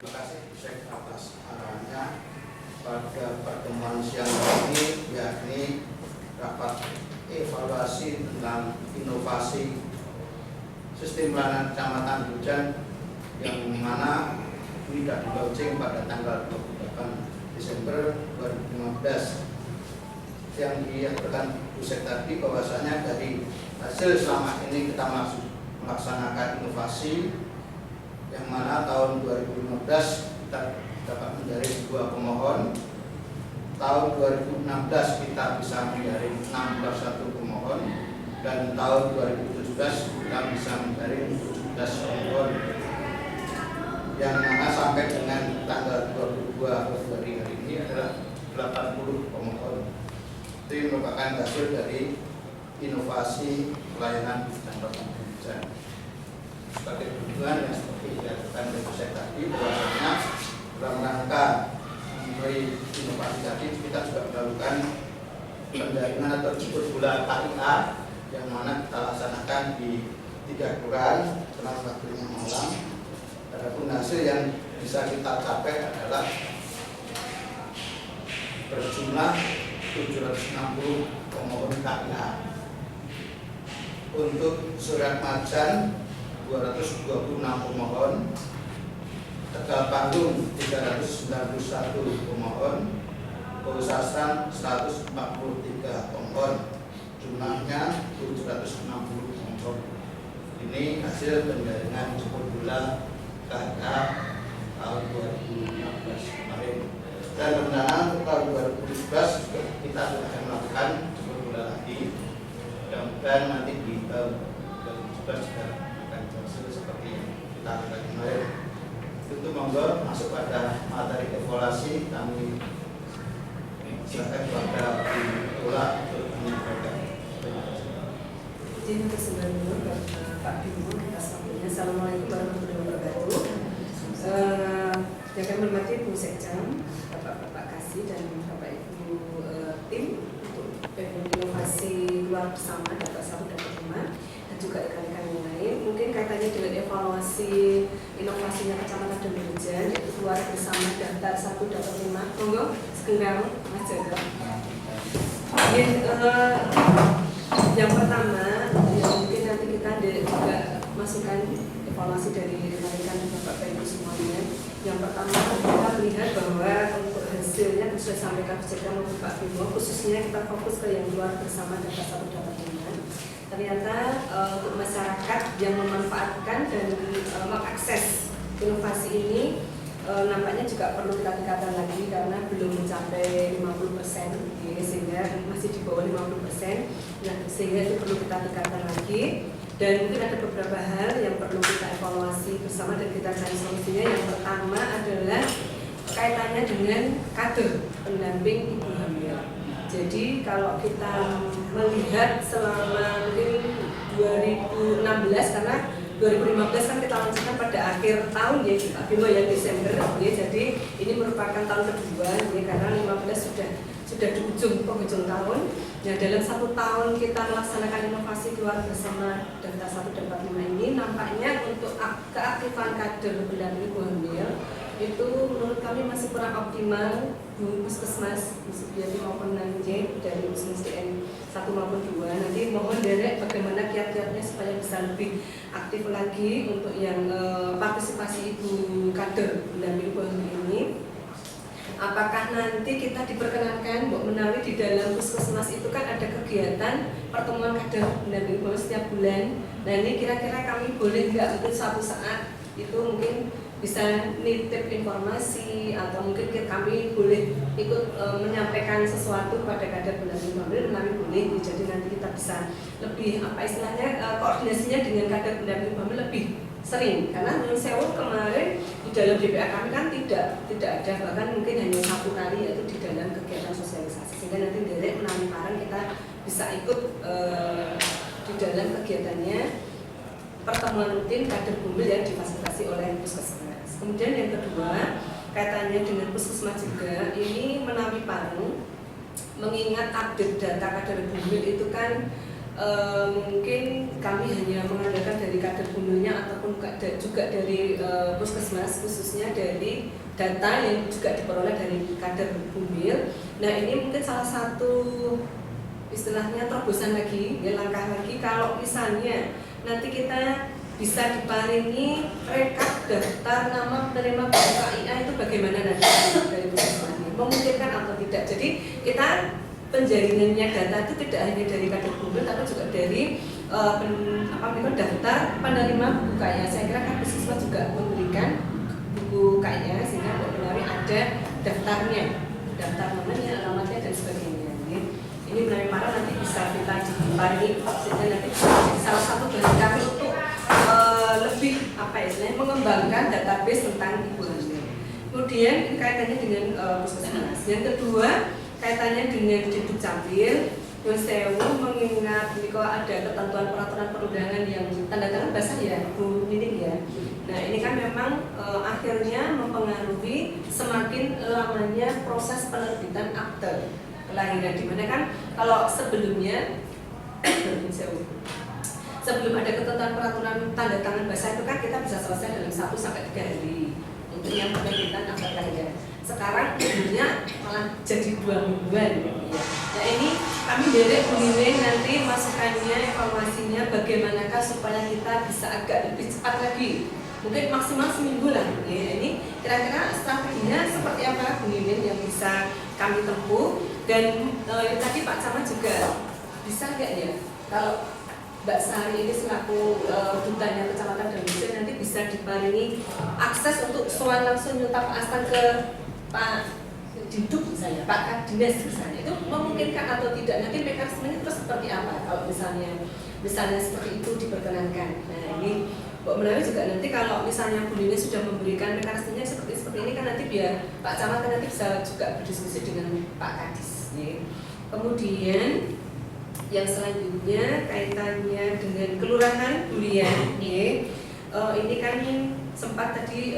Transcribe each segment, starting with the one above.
Terima kasih Sek atas arahannya pada pertemuan siang ini, yakni rapat evaluasi tentang inovasi sistem pelayanan kecamatan Hujan yang mana ini sudah di-launching pada tanggal 28 Desember 2015. Yang diaturkan Bu Sek tadi bahwasanya dari hasil selama ini kita melaksanakan inovasi yang mana tahun 2015 kita dapat menjaring 2 pemohon, tahun 2016 kita bisa menjaring 61 pemohon, dan tahun 2017 kita bisa menjaring 17 pemohon, yang mana sampai dengan tanggal 22 Februari hari ini adalah 80 pemohon. Itu merupakan hasil dari inovasi pelayanan dan hujan. Sebagai tujuan yang seperti dilakukan oleh Sek tadi, bahwasanya dalam rangka memberi inovasi tadi kita juga melakukan penjaringan atau jemput bola KIA yang mana kita laksanakan di 3 kelurahan karena waktunya malam. Adapun hasil yang bisa kita capai adalah berjumlah 760 pemohon KIA. Untuk Surat Majan 226 pemohon, Tegal Panggung 391 pemohon, Bosasran 143 pemohon, jumlahnya 760 pemohon. Ini hasil penjaringan jemput bola KIA tahun 2016 kemarin. Dan rencana untuk tahun 2017 kita akan melakukan jemput bola lagi. Mudah-mudahan nanti di tahun 2017 juga akan berhasil seperti yang kita lakukan kemarin. Tentu monggo masuk pada materi evaluasi, kami silakan kepada Ula untuk menyampaikan. Terima kasih banyak Pak Bimo atas waktunya. Assalamualaikum warahmatullahi wabarakatuh. Yang kami hormati Bu Sekjam, Bapak Kasih dan Bapak Ibu tim untuk inovasi luar bersama data 1 dan 5 dan juga rekan-rekan yang lain. Mungkin kaitannya dengan evaluasi inovasinya Kecamatan Demberejan, yaitu keluar bersama data 1 dan 5. Monggo sekenggam Mas Jaga. Yang pertama, yang mungkin nanti kita juga masukkan evaluasi dari rekan-rekan Bapak Ibu semuanya. Yang pertama kita melihat bahwa untuk hasilnya sudah sampaikan maupun Pak Bimo, khususnya kita fokus ke yang luar bersama data 1 dan 5. Ternyata untuk masyarakat yang memanfaatkan dan mengakses inovasi ini nampaknya juga perlu kita tingkatkan lagi karena belum mencapai 50%, sehingga masih di bawah 50%. Nah, sehingga itu perlu kita tingkatkan lagi. Dan mungkin ada beberapa hal yang perlu kita evaluasi bersama dan kita cari solusinya. Yang pertama adalah kaitannya dengan kader pendamping ibu hamil. Jadi kalau kita melihat selama mungkin 2016, karena 2015 kan kita launchingkan pada akhir tahun ya Pak Bimo ya, Desember ya, jadi ini merupakan tahun kedua ya, karena 15 sudah di penghujung tahun. Nah, dalam 1 tahun kita melaksanakan inovasi keluar bersama data 1 dan 5 ini, nampaknya untuk keaktifan kader pendamping ibu hamil itu menurut kami masih kurang optimal. Bu Puskesmas, Bu Subiati maupun Nanjing dari USMSDN 1 maupun 2. Nanti mohon derek bagaimana kiat-kiatnya supaya bisa lebih aktif lagi untuk yang partisipasi ibu kader pendamping ibu hamil ini. Apakah nanti kita diperkenankan menawi di dalam puskesmas itu kan ada kegiatan pertemuan kader pendamping ibu setiap bulan. Nah, ini kira-kira kami boleh nggak mungkin suatu saat itu mungkin bisa nitip informasi atau mungkin kami boleh ikut menyampaikan sesuatu kepada kader pendamping ibu hamil, kami boleh. Jadi nanti kita bisa lebih istilahnya koordinasinya dengan kader pendamping ibu hamil lebih sering, karena menurut saya kemarin di dalam DPA kami kan tidak ada, bahkan mungkin hanya 1 kali, yaitu di dalam kegiatan sosialisasi, sehingga nanti dari menawi parang kita bisa ikut di dalam kegiatannya pertemuan rutin kader bumil yang difasilitasi oleh puskesmas. Kemudian yang kedua kaitannya dengan puskesmas juga, ini menawi parang mengingat update data kader bumil itu kan mungkin kami hanya mengandalkan dari kader bumilnya ataupun juga dari puskesmas, khususnya dari data yang juga diperoleh dari kader bumil. Nah ini mungkin salah satu istilahnya terobosan lagi, ya langkah lagi kalau misalnya nanti kita bisa diparingi rekap daftar nama penerima KIA itu bagaimana nanti dari puskesmasnya, memungkinkan atau tidak. Jadi kita penjaringannya data itu tidak hanya dari kader bumil tapi juga dari daftar penerima buku KIA. Saya kira kan puskesmas juga memberikan buku KIA sehingga melalui ada daftarnya, daftar namanya, alamatnya dan sebagainya. Ini melalui para nanti bisa kita diparingi sehingga nanti salah satu dari kami untuk lebih mengembangkan database tentang ibu hamil. Kemudian ini kaitannya dengan puskesmas. Yang kedua kaitannya dengan Dukcapil. Nyuwun sewu mengingat kalau ada ketentuan peraturan perundangan yang tanda tangan basah ya Bu Nining ya. Nah ini kan memang akhirnya mempengaruhi semakin lamanya proses penerbitan akte kelahiran, di mana kan kalau sebelumnya sebelum ada ketentuan peraturan tanda tangan basah itu kan kita bisa selesai dalam 1 sampai 3 hari untuk yang penerbitan akte kelahiran. Sekarang umurnya malah jadi 2 mingguan. Nah ini kami dari Unimen nanti masukannya, informasinya bagaimanakah supaya kita bisa agak lebih cepat lagi, mungkin maksimal seminggu lah. Ya, ini kira-kira strateginya seperti apa Unimen yang bisa kami tempuh. Dan tadi Pak Camat juga bisa nggak ya kalau Mbak Sari ini selaku dutanya Kecamatan Danusir nanti bisa diparingi akses untuk soal langsung nyutap asal ke Pak Diduk misalnya, Pak Kadines misalnya, itu memungkinkan atau tidak, nanti mekanismenya terus seperti apa kalau misalnya seperti itu diperkenankan. Nah ini Mbak Menawi juga nanti kalau misalnya Bu Lini sudah memberikan mekanismenya seperti ini kan nanti biar Pak Camat nanti bisa juga berdiskusi dengan Pak Kadis ya. Kemudian yang selanjutnya kaitannya dengan kelurahan Bulian ya. Ini kan sempat tadi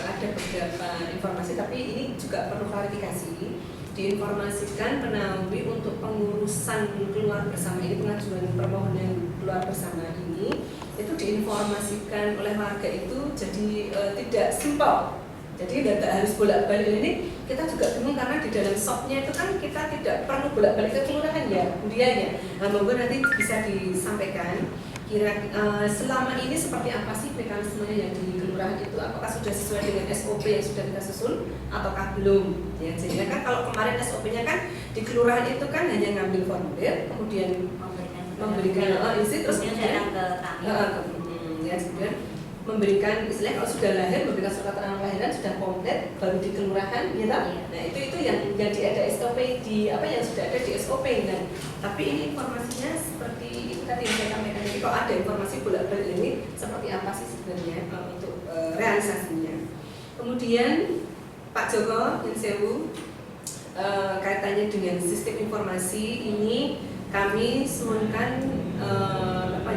ada beberapa informasi tapi ini juga perlu klarifikasi. Diinformasikan Penawi untuk pengurusan keluar bersama ini, pengajuan permohonan keluar bersama ini itu diinformasikan oleh warga itu jadi tidak simpel. Jadi tidak harus bolak-balik. Ini kita juga bingung karena di dalam shopnya itu kan kita tidak perlu bolak-balik ke kelurahan ya, budianya. Nah, monggo nanti bisa disampaikan kira selama ini seperti apa sih mekanismenya yang di kelurahan itu, apakah sudah sesuai dengan SOP yang sudah kita susun ataukah belum ya. Sehingga kan kalau kemarin SOP-nya kan di kelurahan itu kan hanya ngambil formulir kemudian memberikan isi terus kemudian ya kemudian memberikan istilahnya kalau sudah lahir memberikan surat keterangan kelahiran sudah komplit baru di kelurahan gitu. Nah itu yang jadi ada SOP di apa yang sudah ada di SOP. Nah tapi ini informasinya seperti itu tadi yang saya sampaikan. Jadi kalau ada informasi bolak-balik ini seperti apa sih sebenarnya untuk realisasinya. Kemudian Pak Joko Nyun Sewu kaitannya dengan sistem informasi ini kami suunkan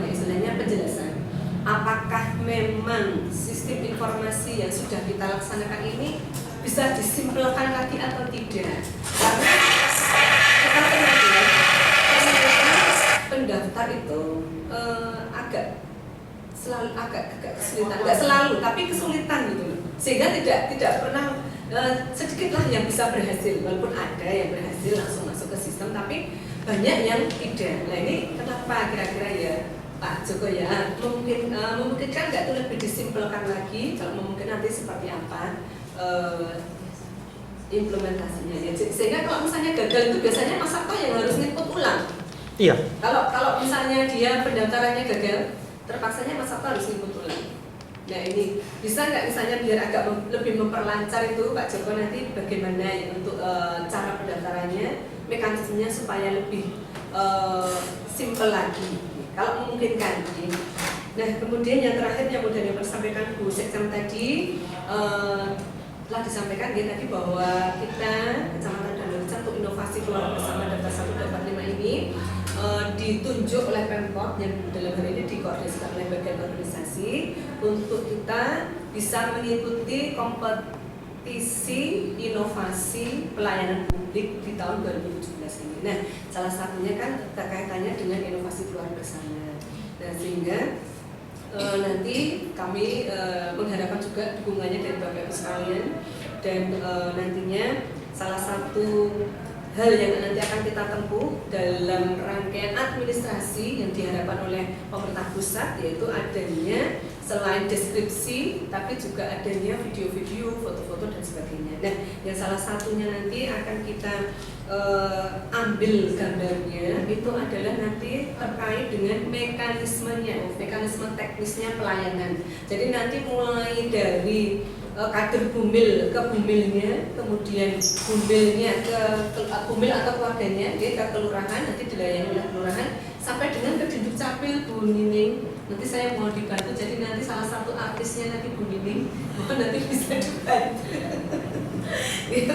istilahnya penjelasan. Apakah memang sistem informasi yang sudah kita laksanakan ini bisa disimpelkan lagi atau tidak? Karena kita pendaftar itu agak kesulitan, nggak selalu, tapi kesulitan gitu, sehingga tidak pernah sedikitlah yang bisa berhasil, walaupun ada yang berhasil langsung masuk ke sistem, tapi banyak yang tidak. Nah ini kenapa kira-kira ya? Pak Joko ya, memungkinkan nggak itu lebih disimpelkan lagi, kalau memungkin nanti seperti apa implementasinya ya. Sehingga kalau misalnya gagal itu biasanya Mas Sabto yang harus nginput ulang. Iya. Kalau misalnya dia pendaftarannya gagal, terpaksanya Mas Sabto harus nginput ulang. Nah ini bisa nggak misalnya biar agak lebih memperlancar itu Pak Joko nanti bagaimana ya, untuk cara pendaftarannya, mekanismenya supaya lebih simpel lagi. Kalau memungkinkan. Nah kemudian yang terakhir yang sudah disampaikan Bu Sekjen tadi telah disampaikan dia tadi bahwa kita Kecamatan Danusir untuk inovasi keluarga bersama daftar 1 dan 45 ini ditunjuk oleh Pemkot yang dalam hal ini dikoordinasikan oleh bagian organisasi untuk kita bisa mengikuti visi inovasi pelayanan publik di tahun 2017 ini. Nah, salah satunya kan terkaitannya dengan inovasi keluarga bersama. Nah, sehingga nanti kami mengharapkan juga dukungannya dari Bapak Ibu sekalian, dan nantinya salah satu hal yang nanti akan kita tempuh dalam rangkaian administrasi yang diharapkan oleh pemerintah pusat, yaitu adanya selain deskripsi tapi juga adanya video-video, foto-foto dan sebagainya. Nah, yang salah satunya nanti akan kita ambil gambarnya itu adalah nanti terkait dengan mekanisme teknisnya pelayanan. Jadi nanti mulai dari kader bumil ke bumilnya, kemudian bumilnya ke bumil atau keluarganya, dia ke kelurahan, nanti dilayani oleh kelurahan, sampai dengan ke Dinduk Capil Bu Nining. Nanti saya mau dibantu, jadi nanti salah satu artisnya nanti Bu Nining, maka nanti bisa dibantu. Ya,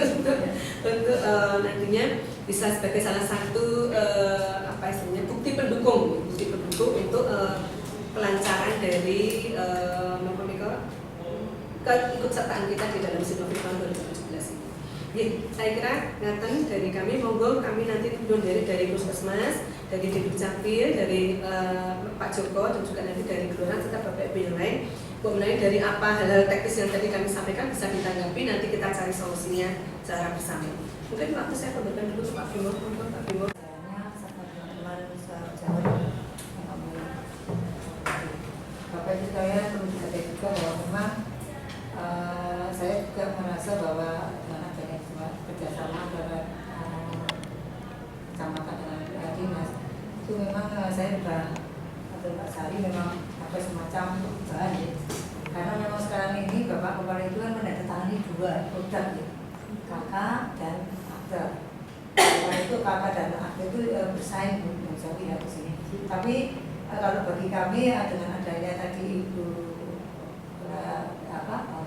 untuk nantinya bisa sebagai salah satu bukti pendukung untuk kelancaran dari keikutsertaan kita di dalam Sinopik tahun 2017 ini. Ya, saya kira ngaten dari kami, monggo kami nanti tunduk dari Puskesmas, dari Dinduk Capil, dari Pak Joko, dan juga nanti dari Kelurahan serta Bapak Ibu yang lain. Mengenai dari apa hal-hal teknis yang tadi kami sampaikan bisa ditanggapi, nanti kita cari solusinya secara bersama. Mungkin waktu saya kembalikan dulu ke Pak Bimo. Pak Bimo. Bapak Ibu sekalian, perlu diketahui juga bahwa memang saya juga merasa bahwa dengan adanya kerjasama antara kecamatan dengan dinas itu memang saya sudah atau Pak Sari memang ada semacam perubahan ya. Karena memang sekarang ini Bapak Kepala itu kan menandatangani 2 produk ya, KK dan akte. Karena itu KK dan akte itu bersaing Bung Jawi ya di sini. Tapi kalau bagi kami dengan adanya tadi Ibu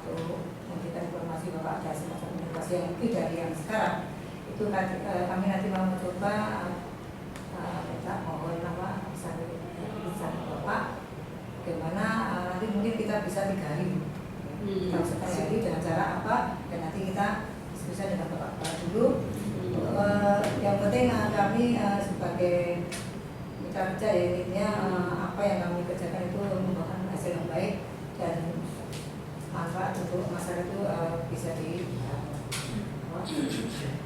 untuk memberikan informasi bahwa ada semacam inovasi yang lebih dari yang sekarang, itu kami nanti mau mencoba minta mohon bisa Bapak bagaimana nanti mungkin kita bisa 3 hari kalau sekali hari dengan cara apa, dan nanti kita bisa dengan Bapak dulu. Yang penting kami sebagai mitra kerja ya, intinya apa yang kami kerjakan itu membuahkan hasil yang baik dan manfaat untuk masyarakat itu bisa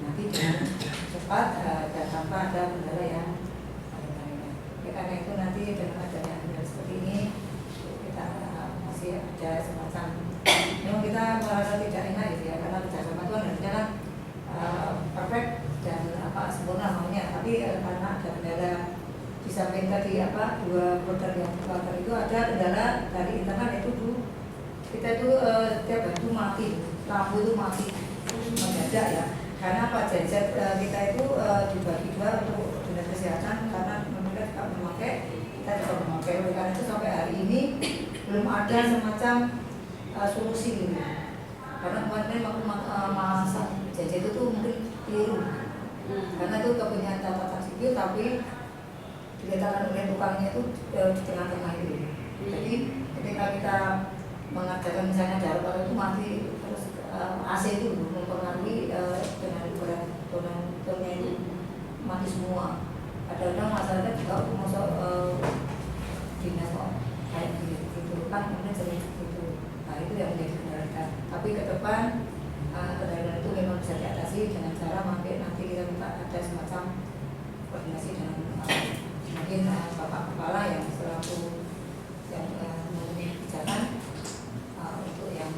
nanti dengan cepat dan tanpa ada kendala yang lain-lainnya. Karena itu nanti dengan adanya kendala seperti ini kita masih ada semacam memang kita merasa tidak enak ya, karena kerjasama itu harusnya kan perfect dan sempurna maunya, tapi karena ada kendala di samping tadi 2 produk yang keluar itu ada kendala dari internal, itu kita itu setiap waktu mati, lampu itu mati mendadak ya. Karena apa, genset kita itu dibagi 2 untuk dinas kesehatan, karena mereka juga memakai, kita juga memakai. Oleh karena itu sampai hari ini belum ada semacam solusi gitu. Karena kemarin waktu masa genset itu mungkin keliru, karena itu kepunyaan catatan sipil tapi dikatakan oleh tukangnya itu di tengah-tengah itu. Jadi ketika kita mengadakan misalnya darurat itu mati terus AC itu mempengaruhi dengan tonnya itu mati semua. Kadang-kadang masyarakat juga masuk dinas kok kayak gitu kan, kemudian jadi gitu. Nah itu yang menjadi kendala. Tapi ke depan kendala itu memang bisa diatasi dengan cara nanti kita minta ada semacam koordinasi dengan mungkin Bapak Kepala yang selaku yang mempunyai kebijakan untuk yang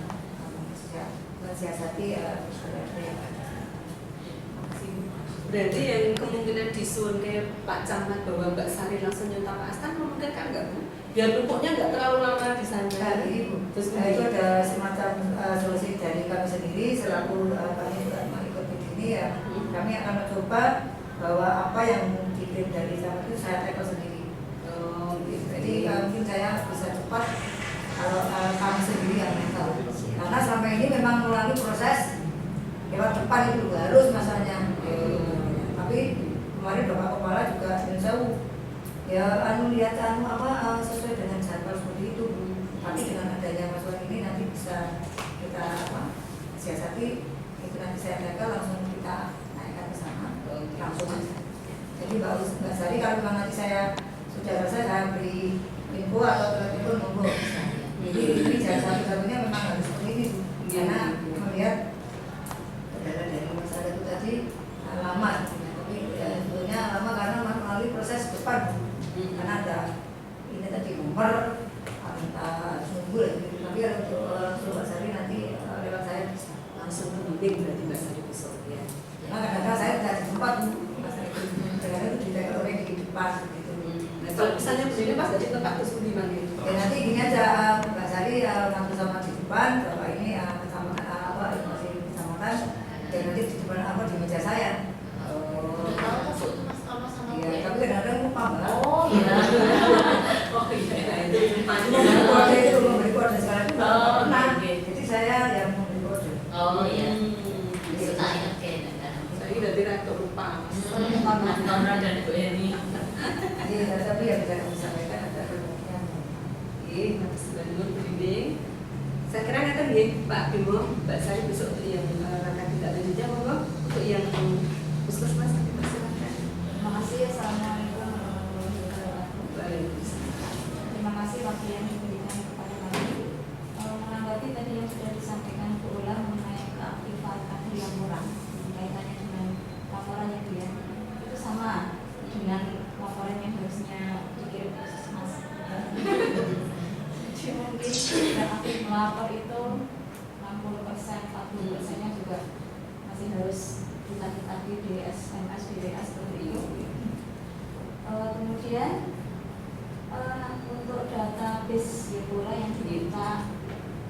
mensiasati kendala yang ada. Berarti yang kemungkinan disuruh ke Pak Camat bahwa Mbak Sari langsung nyontak Pak Astan memungkinkan nggak Bu? Biar pupuknya nggak terlalu lama di sana. Terus itu ada semacam solusi dari kami sendiri selaku kami juga ikut di sini ya. Kami akan mencoba bahwa apa yang dikirim dari Camat itu saya tackle sendiri. Jadi mungkin saya bisa cepat kalau kami sendiri yang tahu. Karena selama ini memang melalui proses lewat depan itu harus masalahnya. Tapi kemarin Bapak Kepala juga jauh ya lihat sesuai dengan jadwal seperti itu. Tapi dengan adanya masalah ini nanti bisa kita disiasati itu nanti saya jaga langsung kita naikkan ke sana langsung aja. Jadi Mbak Sari kalau memang nanti saya sudah rasa saya beri info atau telepon monggo bisa. Jadi ini jalan satu-satunya memang harus seperti ini karena melihat kendala dari masalah itu tadi lama, tapi ya sebetulnya lama karena melalui proses depan karena ada ini tadi nomor minta nunggu lagi. Tapi untuk Mbak Sari nanti lewat saya bisa Langsung penting berarti Mbak Sari besok ya. karena kadang-kadang saya tidak di tempat Mbak Sari kadang-kadang itu di orang di depan gitu. Nah, kalau misalnya begini pas dari tempat terus bagaimana gitu? Ya nanti gini aja Mbak Sari nanti sama di depan, Bapak ini sama apa informasi disamakan dan nanti di depan apa di meja saya. Iya, tapi kadang-kadang lupa Mbak. Oh iya. Oh iya, itu Memberi kode itu memberi kode sekarang itu nggak Oh, pernah. oke. Jadi saya yang memberi kode. Oh iya. Bisa Tak ingat kayaknya. Saya udah tidak lupa. Konrad dan Bu Eni. Iya, tapi yang bisa kami sampaikan ada bentuknya. Oke, Mas Bandung bimbing. Saya kira nanti ya Pak Bimo, Mbak Sari besok untuk yang langkah tidak lanjutnya monggo untuk yang puskesmas dipersilakan. Terima kasih. Assalamualaikum warahmatullahi wabarakatuh. Waalaikumsalam. Terima kasih waktu yang diberikan kepada kami. Menanggapi tadi yang sudah disampaikan Bu Ula mengenai keaktifan kader yang kurang kaitannya dengan laporan yang dia itu sama dengan laporan yang harusnya dikirim ke Puskesmas. Jadi mungkin yang aktif melapor itu 60%, 40%-nya juga masih harus ditagih-tagih di SMS, di WA seperti itu. Kemudian untuk database ya pula yang diminta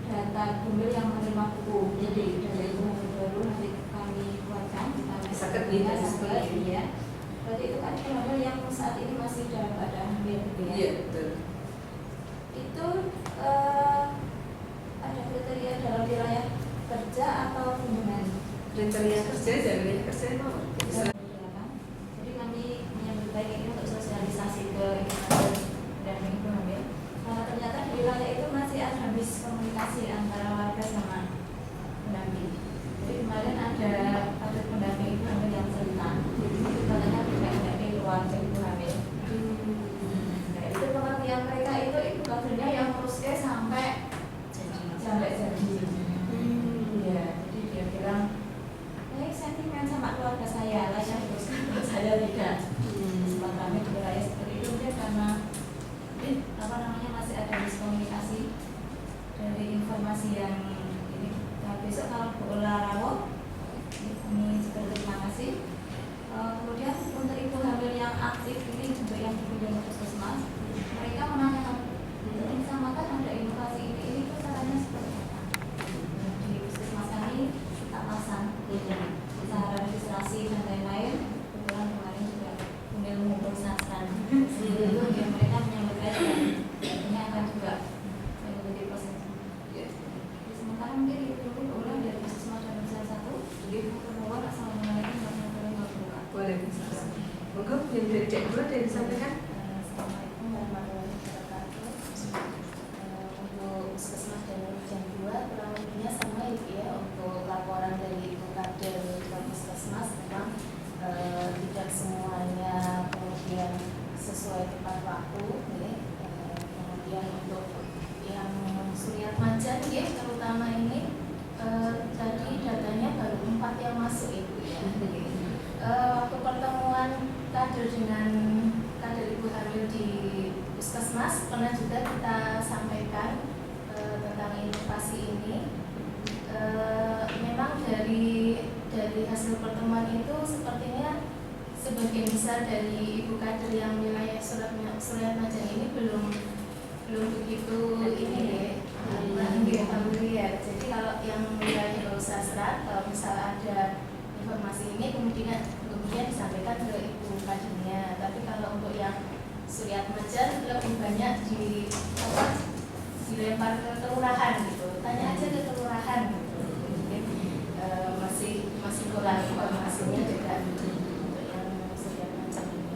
data gumil yang menerima buku, jadi dari buku baru nanti kami buatkan kami Zakat ya, ya, zakat, ya. Berarti itu kan hamil yang saat ini masih dalam keadaan hamil gitu ya. Iya betul. Itu ada kriteria dalam wilayah kerja atau hubungan. Kriteria kerja, jaminan kerja mau. Jadi kami menyambut baik ini untuk sosialisasi ke ibu dan ibu hamil. Ternyata di wilayah itu masih ada miskomunikasi antara warga sama pendamping. Jadi kemarin ada pendamping ibu hamil yang cerita, katanya tidak mendamping keluarga ibu hamil. Nah, itu pengertian mereka itu ibu kadernya yang ngurus sampai jadi. Iya, jadi dia bilang sentimen sama keluarga saya, lah yang teruskan saya tidak. Sempat kami di wilayah seperti itu dia karena masih ada miskomunikasi dari informasi yang ini. Nah, besok kalau Bu Ula Rawo, kami juga terima kasih. Kemudian untuk ibu hamil yang aktif ini juga yang dikunjungi ke Puskesmas, mereka menanyakan ini sama kan ada inovasi ini itu caranya seperti apa? Di Puskesmas kami kita pasang cara registrasi dan lain-lain. Kebetulan kemarin juga kemudian mengumpul sasran itu yang mereka menyambut baik dan ini akan juga mengikuti proses. Sementara mungkin itu ulang dari Puskesmas dan Nusa 1 di Pertemuan. Assalamualaikum warahmatullahi wabarakatuh. Waalaikumsalam. Monggo yang dari Cek Dua ada yang disampaikan. Assalamualaikum warahmatullahi wabarakatuh. Untuk Puskesmas dan Jam 2 kurang lebihnya sama ya untuk laporan dari ibu kader ke Puskesmas memang tidak semuanya kemudian sesuai tepat waktu ya. Kemudian untuk yang Suryat Majan ya terutama ini tadi datanya baru 4 yang masuk ibu ya. Waktu pertemuan kader dengan kader ibu hamil di Puskesmas pernah juga kita sampaikan tentang inovasi ini. Memang dari hasil pertemuan itu sepertinya sebagian besar dari ibu kader yang wilayah Suryat Majan ini belum begitu ini ya, familiar. Jadi kalau yang wilayah Bau Sastra, kalau misal ada informasi ini kemudian disampaikan ke ibu kadernya. Tapi kalau untuk yang Suryat Majan lebih banyak dilempar ke kelurahan gitu. Tanya aja ke kelurahan gitu. Mungkin masih kurang informasinya juga untuk yang Suryat Majan ini.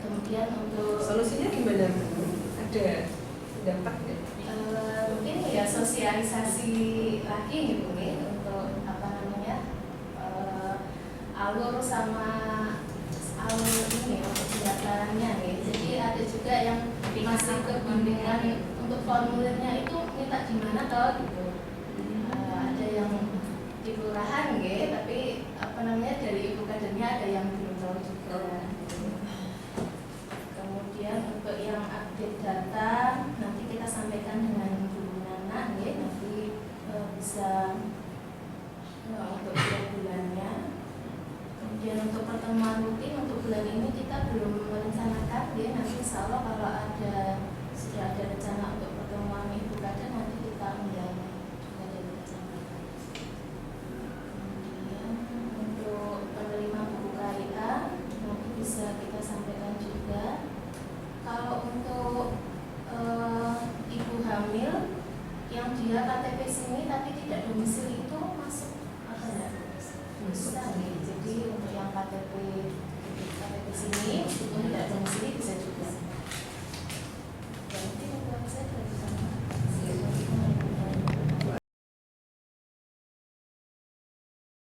Kemudian untuk Solusinya gimana? Ada pendapat nggak? mungkin ya sosialisasi lagi gitu nih alur sama alur ini ya, untuk pendaftarannya nih. Jadi ada juga yang masih kebingungan untuk formulirnya itu minta di mana toh gitu. Ada yang di kelurahan gitu, tapi apa namanya dari ibu kadernya ada yang belum tahu juga. Kemudian untuk yang update data nanti kita sampaikan dengan Bu Nana ya, nanti bisa untuk bulan-bulannya. Kemudian untuk pertemuan rutin untuk bulan ini kita belum merencanakan ya, nanti insya Allah kalau sudah ada rencana untuk pertemuan ibu kader nanti kita undang juga dari rencana. Kemudian untuk penerima buku KIA nanti bisa kita sampaikan juga. Kalau untuk ibu hamil yang dia KTP sini tapi tidak domisili itu masuk apa enggak? Bisa nih. Jadi untuk yang KTP sini meskipun tidak domisili bisa juga. Berarti itu saya dari